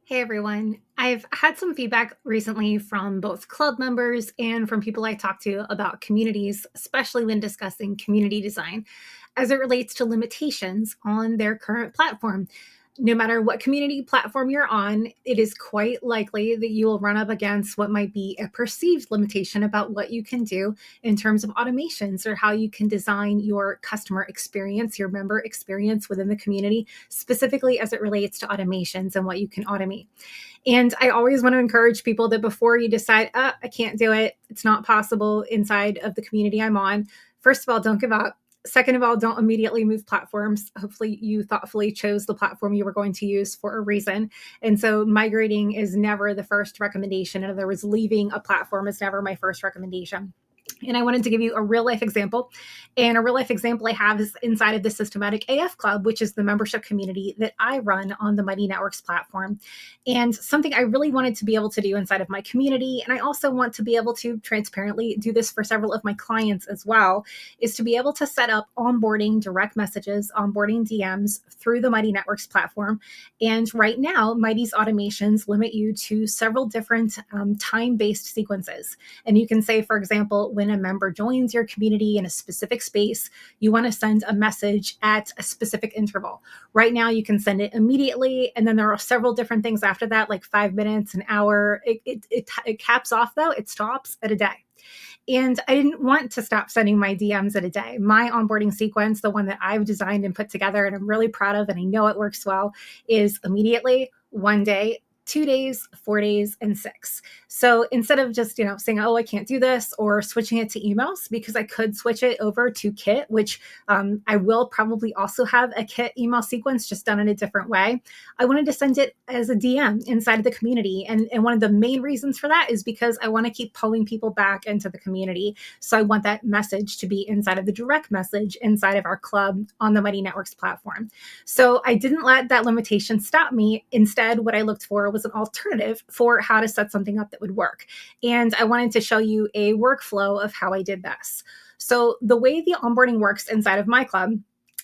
Hey everyone. I've had some feedback recently from both club members and from people I talk to about communities, especially when discussing community design as it relates to limitations on their current platform. No matter what community platform you're on, it is quite likely that you will run up against what might be a perceived limitation about what you can do in terms of automations or how you can design your customer experience, your member experience within the community, specifically as it relates to automations and what you can automate. And I always want to encourage people that before you decide, I can't do it, it's not possible inside of the community I'm on, first of all, don't give up. Second of all, don't immediately move platforms. Hopefully, you thoughtfully chose the platform you were going to use for a reason. And so, migrating is never the first recommendation. In other words, leaving a platform is never my first recommendation. And I wanted to give you a real life example. And a real life example I have is inside of the Systematic AF Club, which is the membership community that I run on the Mighty Networks platform. And something I really wanted to be able to do inside of my community, and I also want to be able to transparently do this for several of my clients as well, is to be able to set up onboarding direct messages, onboarding DMs through the Mighty Networks platform. And right now, Mighty's automations limit you to several different time-based sequences. And you can say, for example, when a member joins your community in a specific space, you want to send a message at a specific interval. Right now, you can send it immediately. And then there are several different things after that, like 5 minutes, an hour. It caps off, though. It stops at a day. And I didn't want to stop sending my DMs at a day. My onboarding sequence, the one that I've designed and put together, and I'm really proud of, and I know it works well, is immediately, 1 day, 2 days, 4 days, and 6. So instead of just, saying, I can't do this, or switching it to emails, because I could switch it over to Kit, which I will probably also have a Kit email sequence just done in a different way. I wanted to send it as a DM inside of the community. And one of the main reasons for that is because I want to keep pulling people back into the community. So I want that message to be inside of the direct message inside of our club on the Mighty Networks platform. So I didn't let that limitation stop me. Instead, what I looked for was an alternative for how to set something up that would work. And I wanted to show you a workflow of how I did this. So the way the onboarding works inside of my club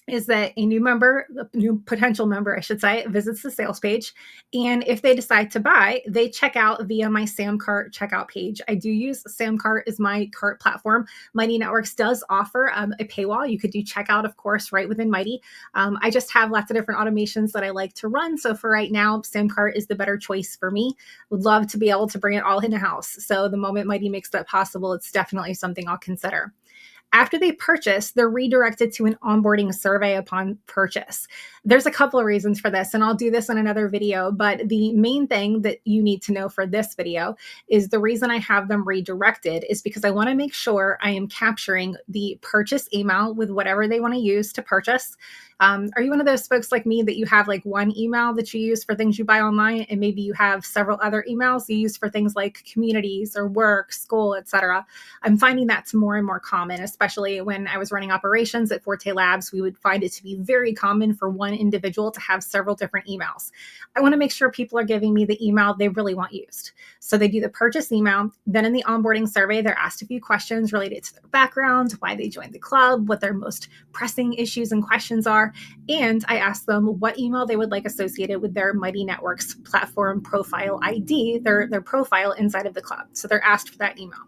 is that a new potential member, I should say, visits the sales page. And if they decide to buy, they check out via my SamCart checkout page. I do use SamCart as my cart platform. Mighty Networks does offer a paywall. You could do checkout, of course, right within Mighty. I just have lots of different automations that I like to run. So for right now, SamCart is the better choice for me. Would love to be able to bring it all in-house. So the moment Mighty makes that possible, it's definitely something I'll consider. After they purchase, they're redirected to an onboarding survey upon purchase. There's a couple of reasons for this, and I'll do this in another video, but the main thing that you need to know for this video is the reason I have them redirected is because I want to make sure I am capturing the purchase email with whatever they want to use to purchase. Are you one of those folks like me that you have like one email that you use for things you buy online, and maybe you have several other emails you use for things like communities or work, school, etc.? I'm finding that's more and more common, especially when I was running operations at Forte Labs. We would find it to be very common for one individual to have several different emails. I want to make sure people are giving me the email they really want used. So they do the purchase email. Then in the onboarding survey, they're asked a few questions related to their background, why they joined the club, what their most pressing issues and questions are. And I ask them what email they would like associated with their Mighty Networks platform profile ID, their profile inside of the club. So they're asked for that email.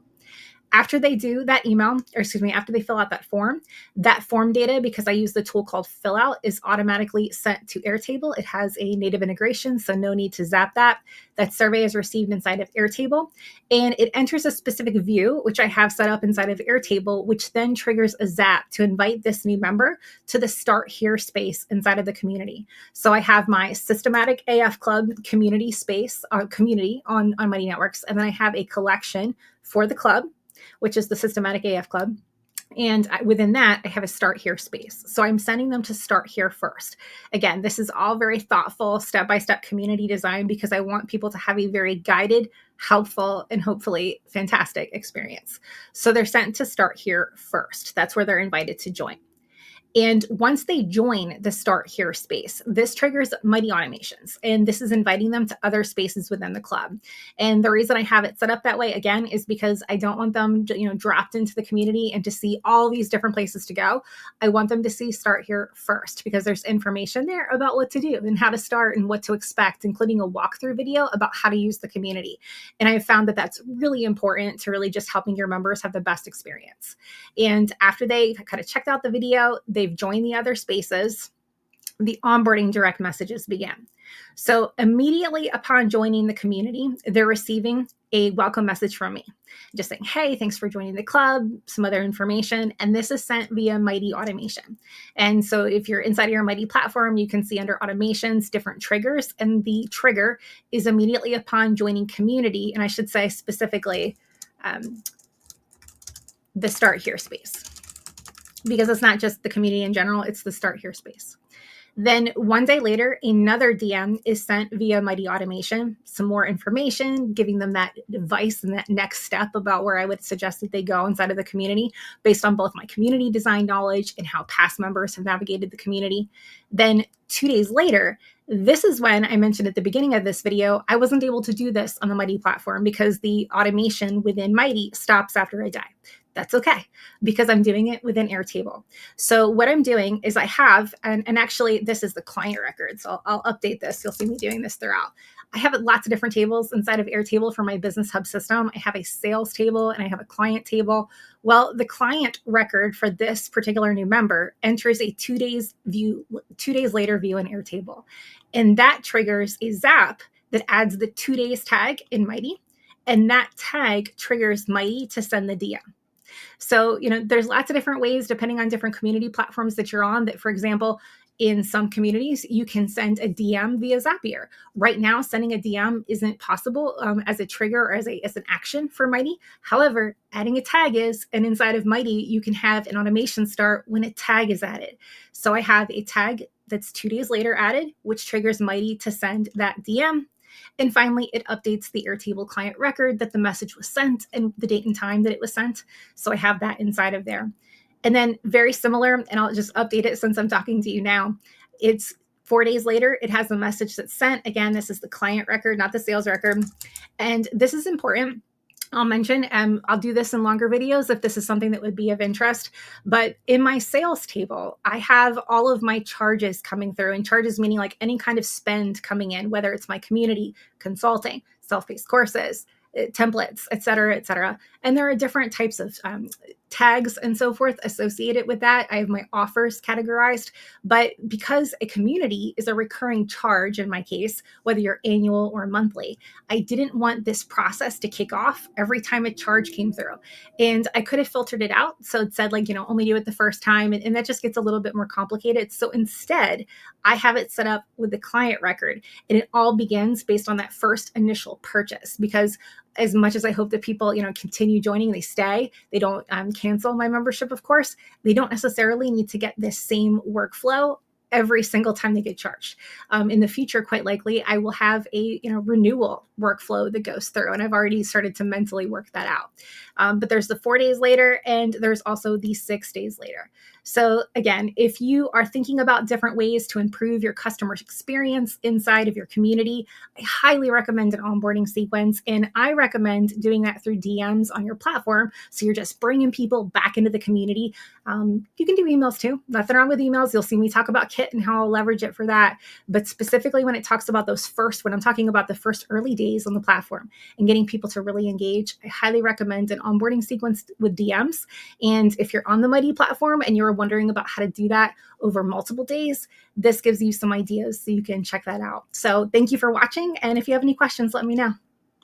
After they do that after they fill out that form data, because I use the tool called Fillout, is automatically sent to Airtable. It has a native integration, so no need to zap that. That survey is received inside of Airtable, and it enters a specific view, which I have set up inside of Airtable, which then triggers a zap to invite this new member to the Start Here space inside of the community. So I have my Systematic AF Club community space, community on Mighty Networks, and then I have a collection for the club, which is the Systematic AF Club. And within that, I have a Start Here space. So I'm sending them to Start Here first. Again, this is all very thoughtful, step-by-step community design because I want people to have a very guided, helpful, and hopefully fantastic experience. So they're sent to Start Here first. That's where they're invited to join. And once they join the Start Here space, this triggers Mighty automations. And this is inviting them to other spaces within the club. And the reason I have it set up that way, again, is because I don't want them, dropped into the community and to see all these different places to go. I want them to see Start Here first, because there's information there about what to do and how to start and what to expect, including a walkthrough video about how to use the community. And I've found that that's really important to really just helping your members have the best experience. And after they kind of checked out the video, they've joined the other spaces, the onboarding direct messages begin. So immediately upon joining the community, they're receiving a welcome message from me, just saying, hey, thanks for joining the club, some other information. And this is sent via Mighty automation. And so if you're inside of your Mighty platform, you can see under automations, different triggers. And the trigger is immediately upon joining community. And I should say specifically, the Start Here space, because it's not just the community in general, it's the Start Here space. Then one day later, another DM is sent via Mighty automation, some more information, giving them that advice and that next step about where I would suggest that they go inside of the community based on both my community design knowledge and how past members have navigated the community. Then 2 days later, this is when I mentioned at the beginning of this video, I wasn't able to do this on the Mighty platform because the automation within Mighty stops after I die. That's okay, because I'm doing it within Airtable. So what I'm doing is I have, and actually this is the client record, so I'll update this. You'll see me doing this throughout. I have lots of different tables inside of Airtable for my business hub system. I have a sales table and I have a client table. Well, the client record for this particular new member enters a 2 days later view in Airtable. And that triggers a zap that adds the 2 days tag in Mighty. And that tag triggers Mighty to send the DM. So, there's lots of different ways depending on different community platforms that you're on that, for example, in some communities, you can send a DM via Zapier. Right now, sending a DM isn't possible as a trigger or as an action for Mighty. However, adding a tag is, and inside of Mighty, you can have an automation start when a tag is added. So I have a tag that's 2 days later added, which triggers Mighty to send that DM. And finally, it updates the Airtable client record that the message was sent and the date and time that it was sent. So I have that inside of there. And then very similar, and I'll just update it since I'm talking to you now. It's 4 days later, it has a message that's sent. Again, this is the client record, not the sales record. And this is important. I'll mention, I'll do this in longer videos if this is something that would be of interest. But in my sales table, I have all of my charges coming through, and charges meaning like any kind of spend coming in, whether it's my community, consulting, self-paced courses, templates, et cetera, et cetera. And there are different types of tags and so forth associated with that. I have my offers categorized, but because a community is a recurring charge in my case, whether you're annual or monthly, I didn't want this process to kick off every time a charge came through. And I could have filtered it out. So it said only do it the first time. And that just gets a little bit more complicated. So instead, I have it set up with the client record, and it all begins based on that first initial purchase, because as much as I hope that people, continue joining, they stay, they don't cancel my membership, of course, they don't necessarily need to get this same workflow every single time they get charged. In the future, quite likely, I will have a renewal workflow that goes through, and I've already started to mentally work that out. But there's the 4 days later, and there's also the 6 days later. So again, if you are thinking about different ways to improve your customer experience inside of your community, I highly recommend an onboarding sequence, and I recommend doing that through DMs on your platform. So you're just bringing people back into the community. You can do emails too. Nothing wrong with emails. You'll see me talk about Kit and how I'll leverage it for that. But specifically when it talks about when I'm talking about the first early days on the platform and getting people to really engage, I highly recommend an onboarding sequence with DMs. And if you're on the Mighty platform and you're wondering about how to do that over multiple days, this gives you some ideas so you can check that out. So thank you for watching. And if you have any questions, let me know.